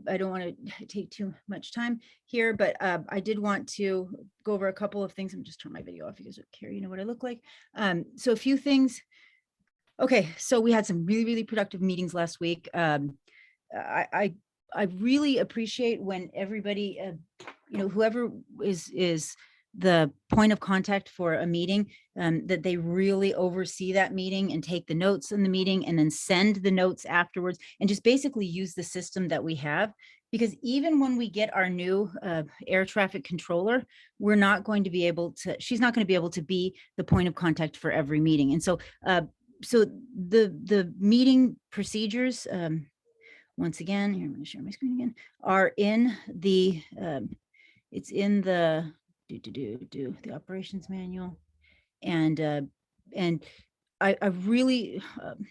I don't want to take too much time here, but I did want to go over a couple of things. I'm just turn my video off. You guys don't care, you know what I look like. So a few things. Okay, so we had some really, really productive meetings last week. I really appreciate when everybody, you know, whoever is the point of contact for a meeting, that they really oversee that meeting and take the notes in the meeting and then send the notes afterwards and just basically use the system that we have. Because even when we get our new air traffic controller, we're not going to be able to, she's not going to be able to be the point of contact for every meeting. And so, so the meeting procedures, once again, here, I'm going to share my screen again, are in the, it's in the, the operations manual. And I really,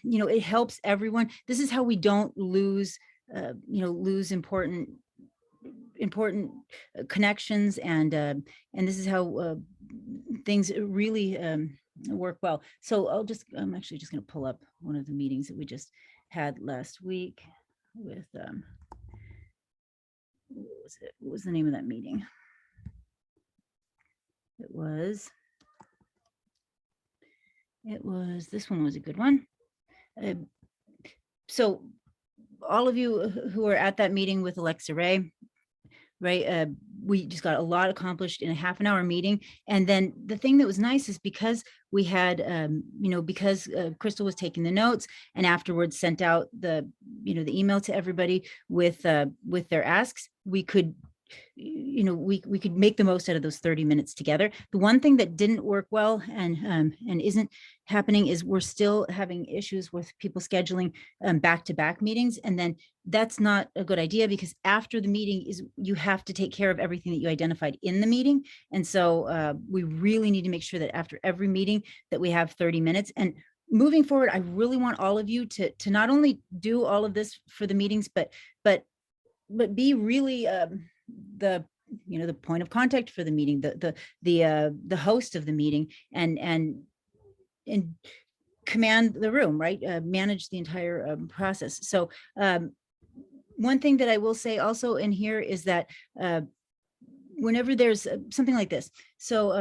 you know, it helps everyone. This is how we don't lose, you know, lose important connections. And this is how things really work well. So I'm actually just going to pull up one of the meetings that we just had last week with, what was the name of that meeting? It was, this one was a good one. So all of you who are at that meeting with Alexa Ray, right? We just got a lot accomplished in a half-an-hour meeting. And then the thing that was nice is because we had, you know, because Crystal was taking the notes and afterwards sent out the, you know, the email to everybody with their asks, we could, you know, we could make the most out of those 30 minutes together. The one thing that didn't work well and isn't happening is we're still having issues with people scheduling back-to-back meetings. And then that's not a good idea because after the meeting is, you have to take care of everything that you identified in the meeting. And so we really need to make sure that after every meeting that we have 30 minutes. And moving forward, I really want all of you to not only do all of this for the meetings, but be really the, you know, the point of contact for the meeting, the host of the meeting, and command the room, right? Manage the entire process. So one thing that I will say also in here is that whenever there's something like this, so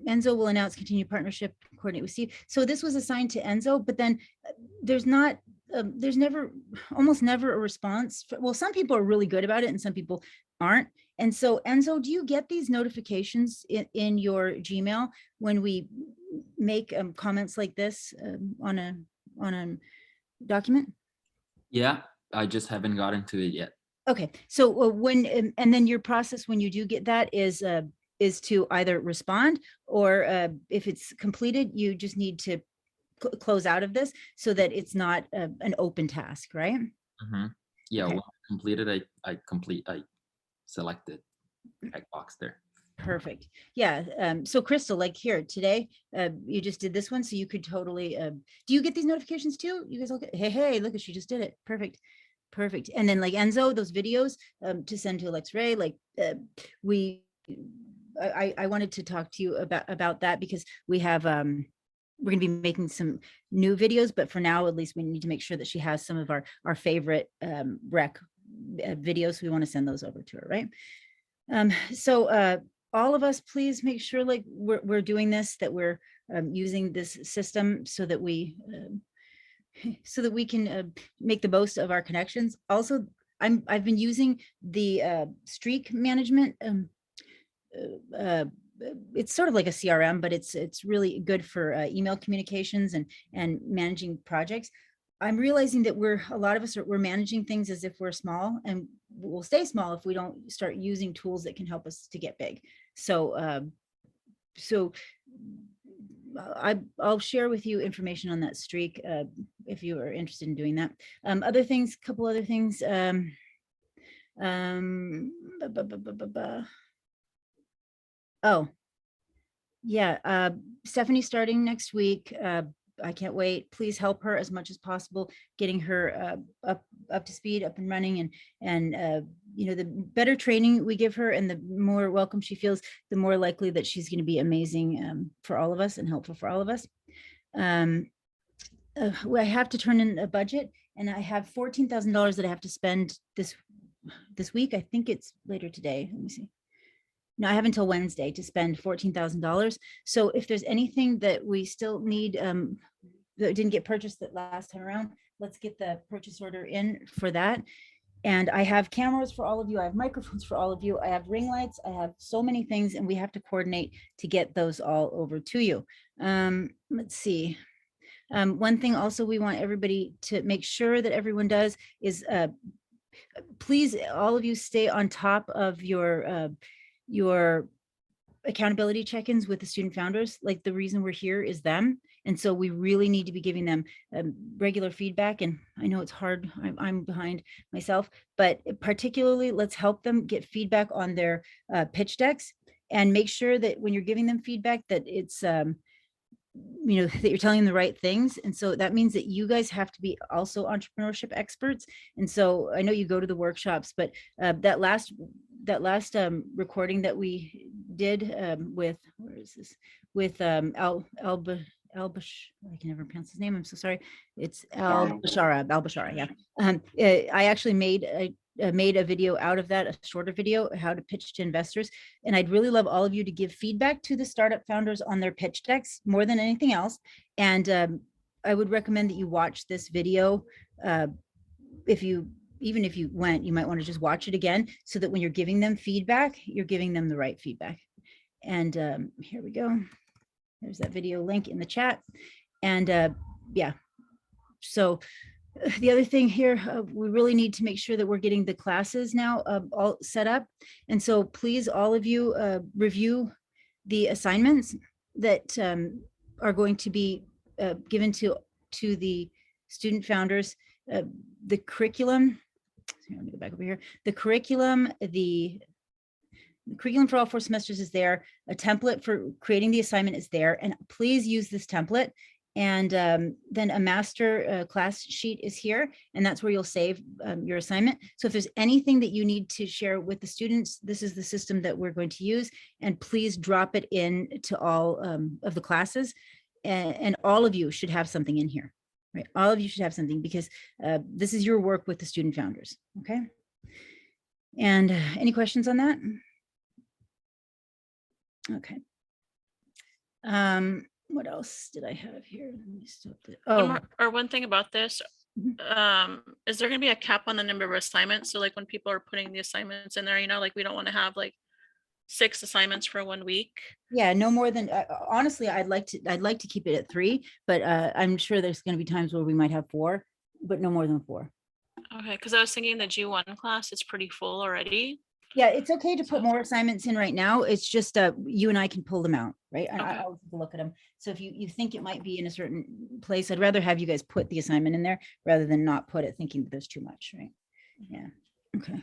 Enzo will announce continued partnership, coordinate with Steve. So this was assigned to Enzo, but then there's never, almost never a response. Well, some people are really good about it and some people aren't. And so Enzo, do you get these notifications in your Gmail when we make comments like this on a document? Yeah, I just haven't gotten to it yet. Okay, so when, and then your process when you do get that is to either respond or if it's completed, you just need to close out of this so that it's not an open task, right? Mm-hmm. Yeah, Okay. when I completed, I selected checkbox there. Perfect. Yeah. So Crystal, like here today, you just did this one, so you could totally. Do you get these notifications too? You guys all get, hey, look, she just did it. Perfect. Perfect. And then like Enzo, those videos to send to Alex Ray, like I wanted to talk to you about that because we have we're going to be making some new videos, but for now, at least we need to make sure that she has some of our favorite rec videos. We want to send those over to her, right? So all of us, please make sure like we're doing this, that we're using this system so that we can make the most of our connections. Also, I've been using the streak management. It's sort of like a CRM, but it's really good for email communications and managing projects. I'm realizing that a lot of us we're managing things as if we're small, and we'll stay small if we don't start using tools that can help us to get big. So I'll share with you information on that streak if you are interested in doing that. Other things, couple other things. Oh, yeah. Stephanie's starting next week. I can't wait. Please help her as much as possible, getting her up to speed, up and running, and you know, the better training we give her and the more welcome she feels, the more likely that she's going to be amazing for all of us and helpful for all of us. I have to turn in a budget, and I have $14,000 that I have to spend this this week. I think it's later today. Let me see. No, I have until Wednesday to spend $14,000. So if there's anything that we still need that didn't get purchased that last time around, let's get the purchase order in for that. And I have cameras for all of you. I have microphones for all of you. I have ring lights. I have so many things, and we have to coordinate to get those all over to you. Let's see. One thing also we want everybody to make sure that everyone does is please, all of you stay on top of your accountability check-ins with the student founders. Like, the reason we're here is them. And so we really need to be giving them regular feedback. And I know it's hard, I'm behind myself, but particularly let's help them get feedback on their pitch decks, and make sure that when you're giving them feedback that it's, you know, that you're telling them the right things. And so that means that you guys have to be also entrepreneurship experts. And so I know you go to the workshops, but that last recording that we did with, where is this? With I can never pronounce his name. I'm so sorry. It's Al Bashara. Yeah. I actually made a video out of that, a shorter video, how to pitch to investors. And I'd really love all of you to give feedback to the startup founders on their pitch decks more than anything else. And I would recommend that you watch this video. Even if you went, you might want to just watch it again, so that when you're giving them feedback, you're giving them the right feedback. And here we go. There's that video link in the chat. And yeah, so the other thing here, we really need to make sure that we're getting the classes now all set up. And so please, all of you, review the assignments that are going to be given to the student founders. The curriculum, let me go back over here. The curriculum for all 4 semesters is there. A template for creating the assignment is there. And please use this template. And then a master class sheet is here, and that's where you'll save your assignment. So if there's anything that you need to share with the students, this is the system that we're going to use. And please drop it in to all of the classes. And all of you should have something in here, right? All of you should have something, because this is your work with the student founders, okay? And any questions on that? Okay. What else did I have here? Let me stop it. One thing about this, Mhm. is there gonna be a cap on the number of assignments? So like when people are putting the assignments in there, you know, like we don't want to have like 6 assignments for 1 week. Yeah, no more than, honestly, I'd like to keep it at 3, but I'm sure there's going to be times where we might have 4, but no more than 4. Okay, because I was thinking the G1 class is pretty full already. Yeah, it's okay to put more assignments in right now. It's just you and I can pull them out, right? Okay. I'll take a look at them. So if you think it might be in a certain place, I'd rather have you guys put the assignment in there rather than not put it, thinking that there's too much, right? Yeah. Okay,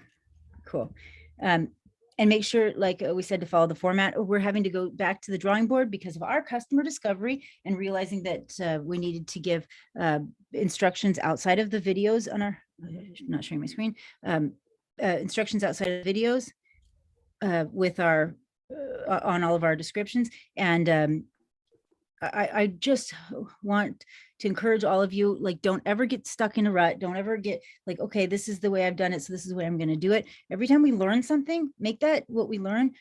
cool. And make sure, like we said, to follow the format. We're having to go back to the drawing board because of our customer discovery and realizing that we needed to give instructions outside of the videos on our, I'm not showing my screen, instructions outside of videos with our on all of our descriptions. And I just want to encourage all of you, like, don't ever get stuck in a rut. Don't ever get like, okay, this is the way I've done it, so this is the way I'm going to do it. Every time we learn something, make that what we learn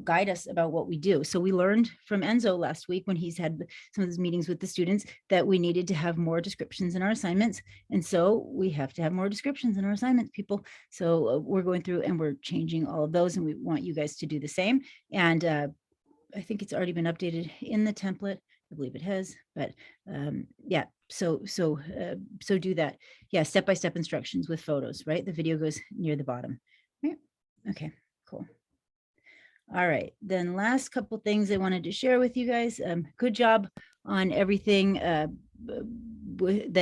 guide us about what we do. So we learned from Enzo last week when he's had some of his meetings with the students that we needed to have more descriptions in our assignments. And so we have to have more descriptions in our assignments, people. So we're going through and we're changing all of those, and we want you guys to do the same. And I think it's already been updated in the template. I believe it has, but yeah, so do that. Yeah, step-by-step instructions with photos, right? The video goes near the bottom. Right? Okay, cool. All right, then last couple things I wanted to share with you guys. Good job on everything that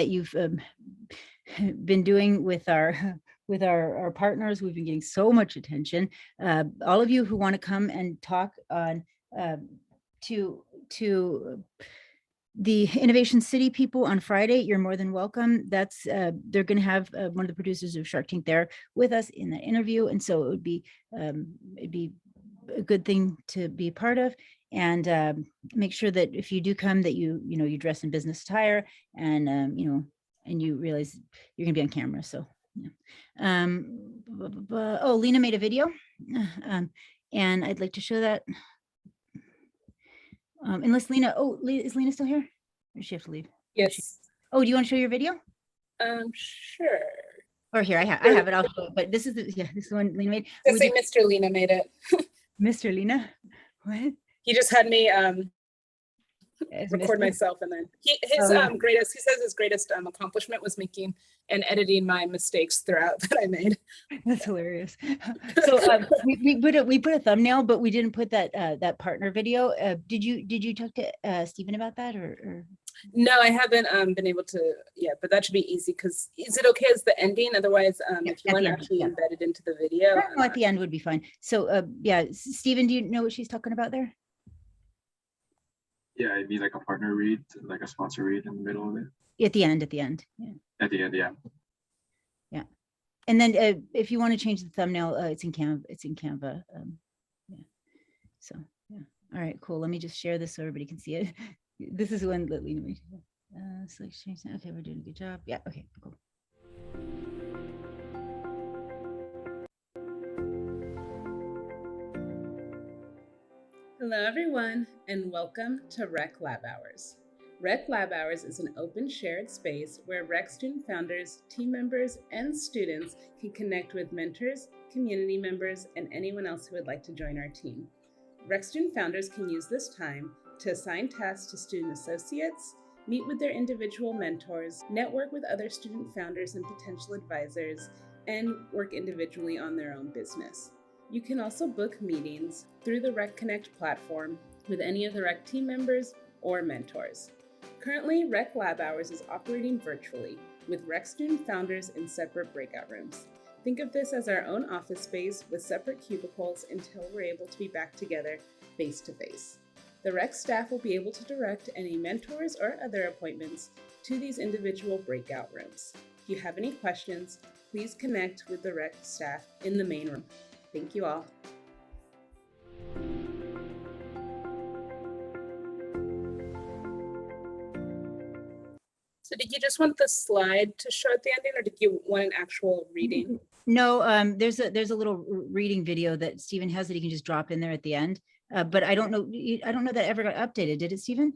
you've been doing with our partners. We've been getting so much attention. All of you who want to come and talk on to the Innovation City people on Friday, you're more than welcome. That's they're going to have one of the producers of Shark Tank there with us in that interview, and so it'd be a good thing to be a part of. And make sure that if you do come, that you dress in business attire, and and you realize you're going to be on camera, so Yeah. Oh, Lena made a video. And I'd like to show that. Unless Lena, is Lena still here? Or does she have to leave? Yes. Oh, do you want to show your video? Sure. Or here, I have it. I'll show it. But this is this is the one Lena made. Just Would say Mr. Lena made it. Mr. Lena? What? He just had me As record Mr.? myself, and then he says his greatest accomplishment was making and editing my mistakes throughout that I made. That's hilarious. So we put a thumbnail, but we didn't put that that partner video. Did you talk to Stephen about that or? No, I haven't been able to yet, but that should be easy because is it okay as the ending? Otherwise, Yeah, if you at want the to end, actually yeah. embed it into the video. No, at the end would be fine. So yeah, Stephen, do you know what she's talking about there? Yeah, it'd be like a partner read, like a sponsor read in the middle of it. At the end. Yeah. At the end, yeah. Yeah. And then if you want to change the thumbnail, it's in Canva. Yeah. So yeah. All right, cool. Let me just share this so everybody can see it. This is one that Lena made. So let's change that. Okay, we're doing a good job. Yeah. Okay. Cool. Hello everyone, and welcome to Rec Lab Hours. Rec Lab Hours is an open shared space where Rec student founders, team members, and students can connect with mentors, community members, and anyone else who would like to join our team. Rec student founders can use this time to assign tasks to student associates, meet with their individual mentors, network with other student founders and potential advisors, and work individually on their own business. You can also book meetings through the Rec Connect platform with any of the Rec team members or mentors. Currently, Rec Lab Hours is operating virtually with Rec student founders in separate breakout rooms. Think of this as our own office space with separate cubicles until we're able to be back together face to face. The Rec staff will be able to direct any mentors or other appointments to these individual breakout rooms. If you have any questions, please connect with the Rec staff in the main room. Thank you all. So did you just want the slide to show at the ending, or did you want an actual reading? No, there's a little reading video that Stephen has that he can just drop in there at the end. But I don't know that ever got updated. Did it, Stephen?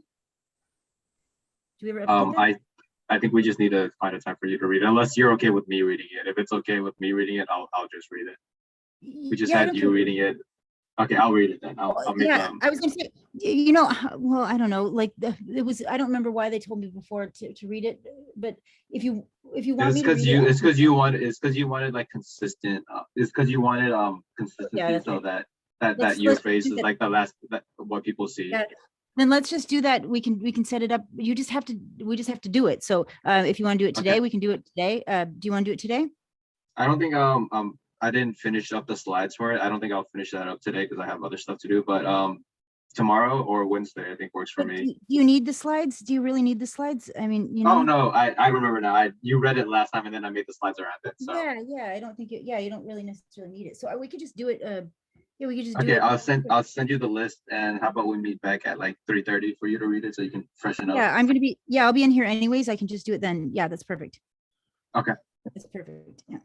Do we ever update that? I think we just need to find a time for you to read it, unless you're okay with me reading it. If it's okay with me reading it, I'll just read it. We just Yeah, I had don't you think- reading it. Okay, I'll read it then. I'll make Yeah, I was gonna say, well, I don't know, like it was, I don't remember why they told me before to read it, but if you want it's me to because read it. it's because you wanted like consistent. It's because you wanted consistency, that's so right. that Let's your do face is that. like what people see. Yeah. Then let's just do that. We can set it up. We just have to do it. So if you want to do it today, Okay. we can do it today. Do you want to do it today? I don't think I didn't finish up the slides for it. I don't think I'll finish that up today because I have other stuff to do. But tomorrow or Wednesday, I think works for But me. do you need the slides? Do you really need the slides? I mean, you know. Oh no, I remember now. You read it last time and then I made the slides around it. So Yeah. I don't think you don't really necessarily need it. So we could just do it. Yeah, we could just do okay, it. I'll send you the list, and how about we meet back at like 3:30 for you to read it so you can freshen up. Yeah, I'll be in here anyways. I can just do it then. Yeah, that's perfect. Okay. That's perfect. Yeah.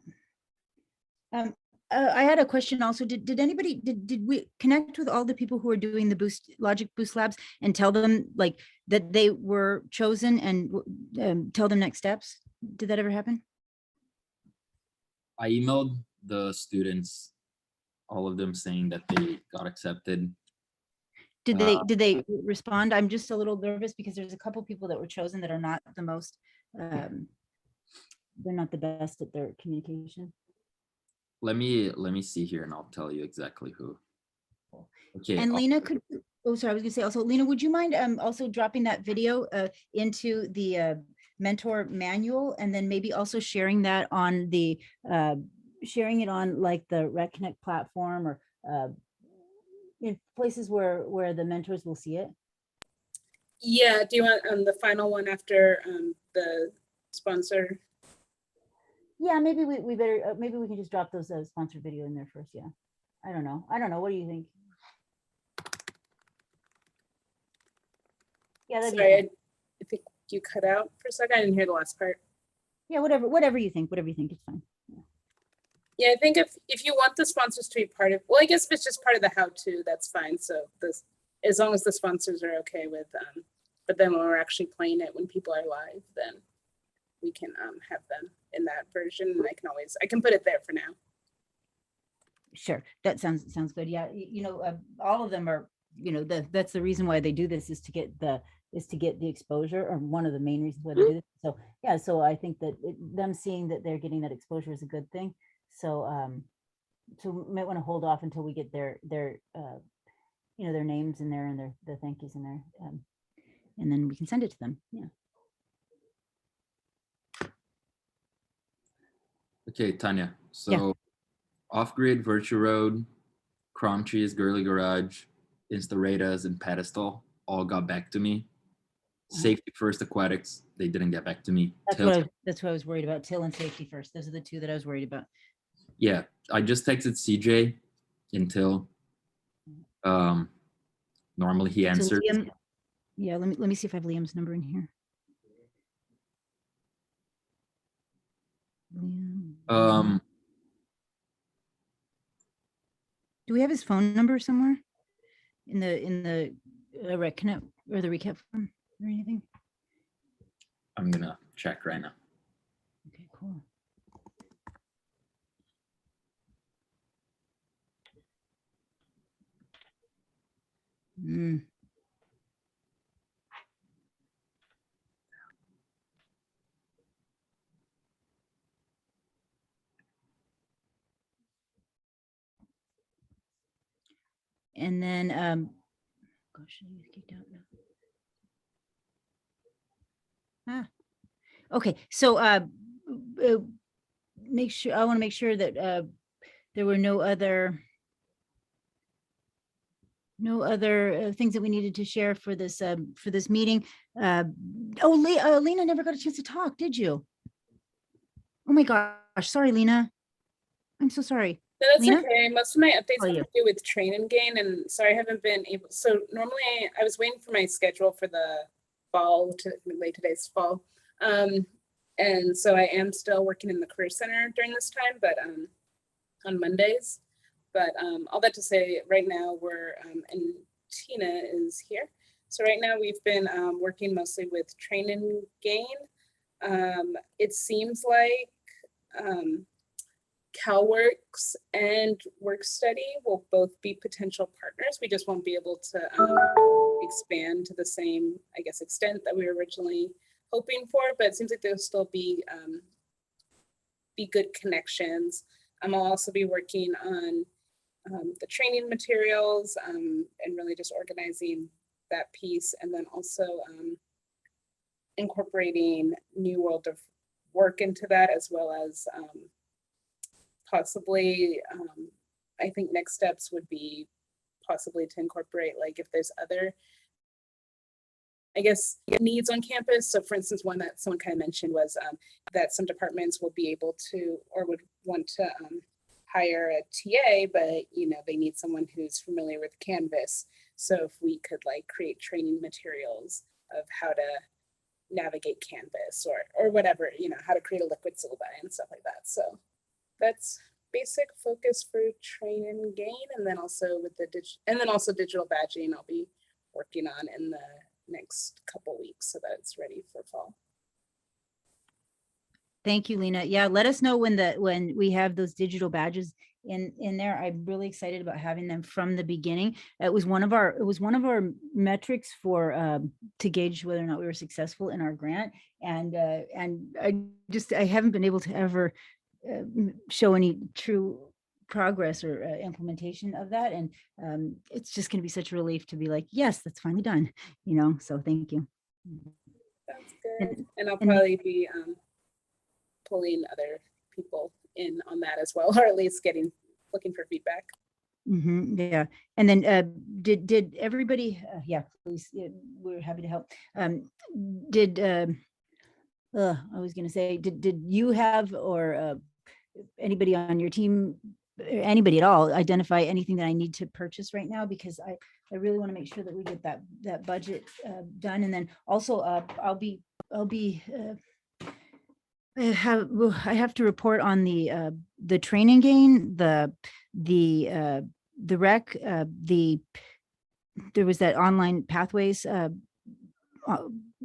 I had a question also. Did we connect with all the people who are doing the Logic Boost Labs and tell them like that they were chosen and tell them next steps? Did that ever happen? I emailed the students, all of them saying that they got accepted. Did they respond? I'm just a little nervous because there's a couple people that were chosen that are not the most, they're not the best at their communication. Let me see here and I'll tell you exactly who. Okay. And I'll- Lena I was gonna say also, Lena, would you mind also dropping that video into the mentor manual and then maybe also sharing that on the, sharing it on like the Rec Connect platform or in places where the mentors will see it? Yeah, do you want the final one after the sponsor? Yeah, maybe we better, maybe we can just drop those sponsored video in there first. Yeah. I don't know. What do you think? Yeah, that'd be Sorry, fine. I think you cut out for a second. I didn't hear the last part. Yeah, whatever you think, it's fine. Yeah. Yeah, I think if you want the sponsors to be part of, well, I guess if it's just part of the how-to, that's fine. So this, as long as the sponsors are okay with, but then when we're actually playing it, when people are live, then we can have them in that version. And I can put it there for now. Sure, that sounds good. Yeah, all of them are, that's the reason why they do this, is to get the exposure, or one of the main reasons why they do this. So yeah, so I think that them seeing that they're getting that exposure is a good thing. So so we might want to hold off until we get their their names in there and their thank yous in there, and then we can send it to them. Yeah. Okay, Tanya. So Off-Grid, Virtue Road, Crom Trees, Girly Garage, Instaratas, and Pedestal all got back to me. Safety First Aquatics, they didn't get back to me. That's what I was worried about. Till and Safety First. Those are the two that I was worried about. Yeah, I just texted CJ until normally he So answers. Liam, yeah, let me see if I have Liam's number in here. Liam. Do we have his phone number somewhere in the Rec Connect or the recap form or anything? I'm gonna check right now. Okay, cool. And then, gosh, I get kicked out now. Okay, so make sure, I want to make sure that there were no other things that we needed to share for this meeting. Lena never got a chance to talk, did you? Oh my gosh, sorry, Lena. I'm so sorry. No, that's Lena? okay. Most of my updates Oh, have yeah. to do with Train and Gain, and sorry I haven't been able. So normally I was waiting for my schedule for the fall to late today's fall, and so I am still working in the Career Center during this time, but on Mondays. But all that to say, right now we're and Tina is here. So right now we've been working mostly with Train and Gain. It seems like CalWorks and WorkStudy will both be potential partners. We just won't be able to expand to the same, I guess, extent that we were originally hoping for, but it seems like there'll still be good connections. I'll also be working on the training materials and really just organizing that piece, and then also incorporating New World of Work into that, as well as possibly, I think next steps would be possibly to incorporate, like, if there's other, I guess, needs on campus. So for instance, one that someone kind of mentioned was that some departments will be able to, or would want to hire a TA, but they need someone who's familiar with Canvas. So if we could like create training materials of how to navigate Canvas or whatever, how to create a liquid syllabi and stuff like that. So that's basic focus for Train and Gain, and then also with the digital badging I'll be working on in the next couple weeks so that it's ready for fall. Thank you, Lena. Yeah, let us know when we have those digital badges in there. I'm really excited about having them from the beginning. It was one of our metrics for to gauge whether or not we were successful in our grant, and I haven't been able to ever show any true progress or implementation of that, and it's just going to be such a relief to be like, yes, that's finally done. So thank you. That's good. And I'll probably be pulling other people in on that as well, or at least looking for feedback. Yeah. And then did everybody, yeah, please, we're happy to help. I was going to say, did you have, or anybody on your team, anybody at all, identify anything that I need to purchase right now? Because I really want to make sure that we get that budget done. And then also I'll be I have to report on the training gain, the rec, there was that online pathways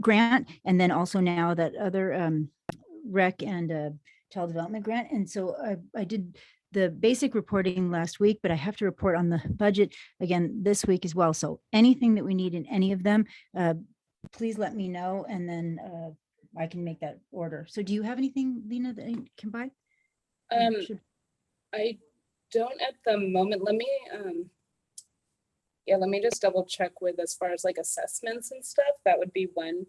grant, and then also now that other rec and child development grant. And so I did the basic reporting last week, but I have to report on the budget again this week as well. So anything that we need in any of them, please let me know, and then I can make that order. So do you have anything, Lena, that I can buy? I don't at the moment. Let me let me just double check with as far as like assessments and stuff. That would be one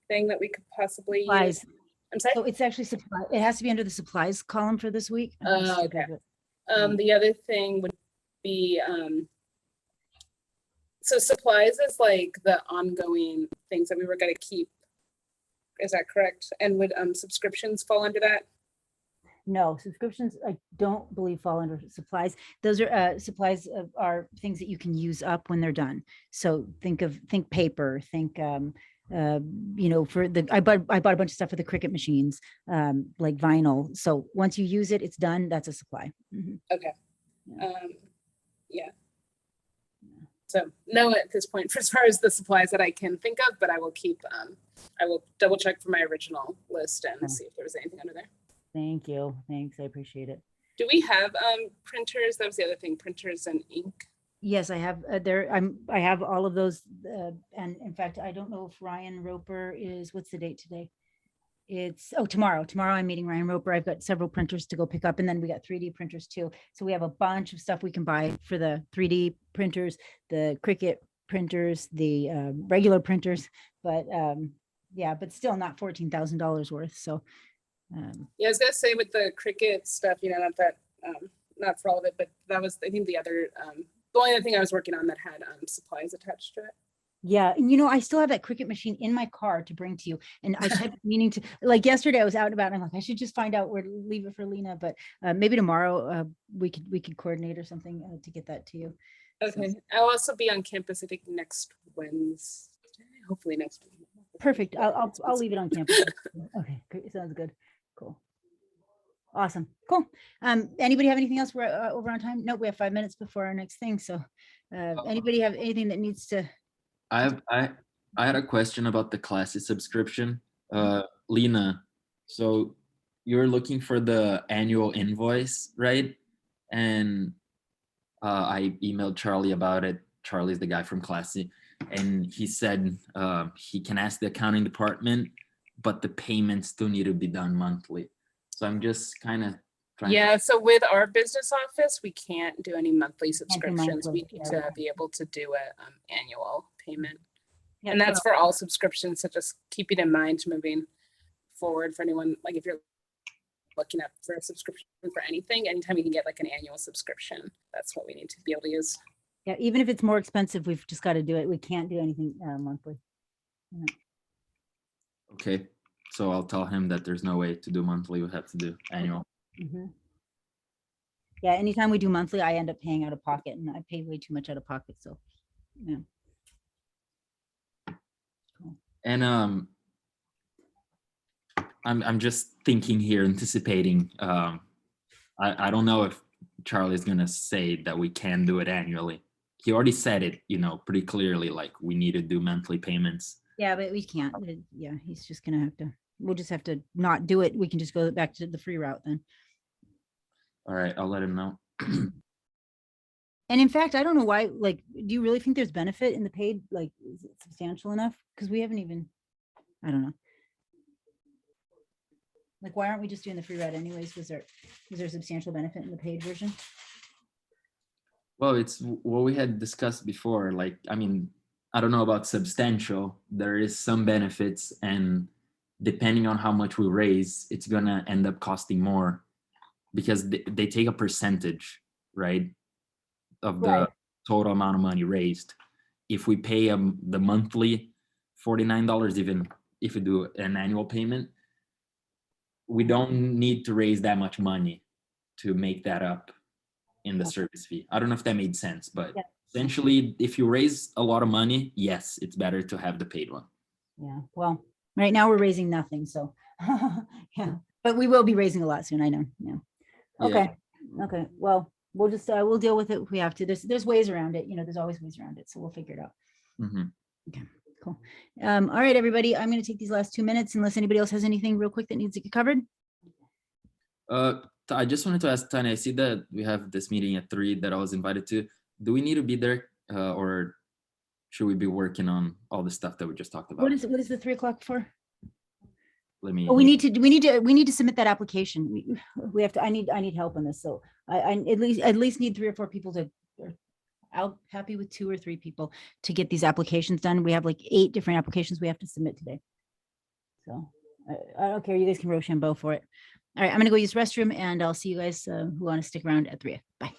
thing that we could possibly use. Supplies. I'm sorry. So it's actually supply. It has to be under the supplies column for this week. Okay. The other thing would be so supplies is like the ongoing things that we were going to keep. Is that correct? And would subscriptions fall under that? No, subscriptions, I don't believe fall under supplies. Those are supplies are things that you can use up when they're done. So think paper, think for I bought a bunch of stuff for the Cricut machines, like vinyl. So once you use it, it's done. That's a supply. Mhm. Okay. Yeah. Yeah. So no at this point for as far as the supplies that I can think of, but I will keep I will double check for my original list and Okay. see if there was anything under there. Thank you. Thanks. I appreciate it. Do we have printers? That was the other thing, printers and ink. Yes, I have I have all of those. And in fact, I don't know if Ryan Roper what's the date today? It's, tomorrow. Tomorrow I'm meeting Ryan Roper. I've got several printers to go pick up, and then we got 3D printers too. So we have a bunch of stuff we can buy for the 3D printers, the Cricut printers, the regular printers, but but still not $14,000 worth. So Yeah, I was gonna say with the Cricut stuff, not that not for all of it, but that was I think the other the only other thing I was working on that had supplies attached to it. yeah, and I still have that Cricut machine in my car to bring to you. And I kept meaning to, like yesterday I was out and about and I'm like, I should just find out where to leave it for Lena, but maybe tomorrow we could coordinate or something to get that to you. Okay. I'll also be on campus, I think next Wednesday, hopefully next week. Perfect. I'll leave it on campus. Okay, great. Sounds good. Cool. Awesome. Cool. Anybody have anything else? We're over on time. Nope, we have 5 minutes before our next thing. So anybody have anything that needs to? I had a question about the Classy subscription. Lena, so you're looking for the annual invoice, right? And I emailed Charlie about it. Charlie's the guy from Classy, and he said he can ask the accounting department, but the payments still need to be done monthly. So I'm just kind of trying. Yeah, so with our business office, we can't do any monthly do subscriptions. We monthly, need yeah. to be able to do a annual payment. Yeah, And that's for all subscriptions, so just keeping in mind moving forward for anyone, like if you're looking up for a subscription for anything, anytime you can get like an annual subscription, that's what we need to be able to use. Yeah, even if it's more expensive, we've just got to do it. We can't do anything monthly. Okay, so I'll tell him that there's no way to do monthly. We have to do annual. Mhm. Yeah, anytime we do monthly, I end up paying out of pocket, and I pay way too much out of pocket. So, yeah. And I'm just thinking here, anticipating. I don't know if Charlie's gonna say that we can do it annually. He already said it, pretty clearly, like we need to do monthly payments. Yeah, but we can't. Yeah, he's just gonna have to. We'll just have to not do it. We can just go back to the free route then. All right, I'll let him know. And in fact, I don't know why. Like, do you really think there's benefit in the paid? Like, is it substantial enough? Because we haven't even. I don't know. Like, why aren't we just doing the free route anyways? Was there substantial benefit in the paid version? Well, it's what we had discussed before. Like, I mean, I don't know about substantial. There is some benefits, and depending on how much we raise, it's gonna end up costing more because they take a percentage, right, of the Right. total amount of money raised. If we pay the monthly $49, even if we do an annual payment, we don't need to raise that much money to make that up in the Okay. service fee. I don't know if that made sense, but Yeah. essentially, if you raise a lot of money, yes, it's better to have the paid one. Yeah. Well, right now we're raising nothing. So, yeah. But we will be raising a lot soon, I know, yeah. Yeah. Okay, okay, well, we'll just, we'll deal with it if we have to. There's ways around it, there's always ways around it, so we'll figure it out. Mhm. Cool. All right, everybody, I'm gonna take these last 2 minutes unless anybody else has anything real quick that needs to get covered. I just wanted to ask Tanya, I see that we have this meeting at 3 that I was invited to. Do we need to be there, or should we be working on all the stuff that we just talked about? What is the 3 o'clock for? Let me. Oh, we need to submit that application. We have to, I need help on this, so I at least need 3 or 4 people to, or I'll happy with 2 or 3 people to get these applications done. We have like 8 different applications we have to submit today. So I don't care. You guys can Rochambeau for it. All right, I'm gonna go use the restroom and I'll see you guys who want to stick around at 3. Bye.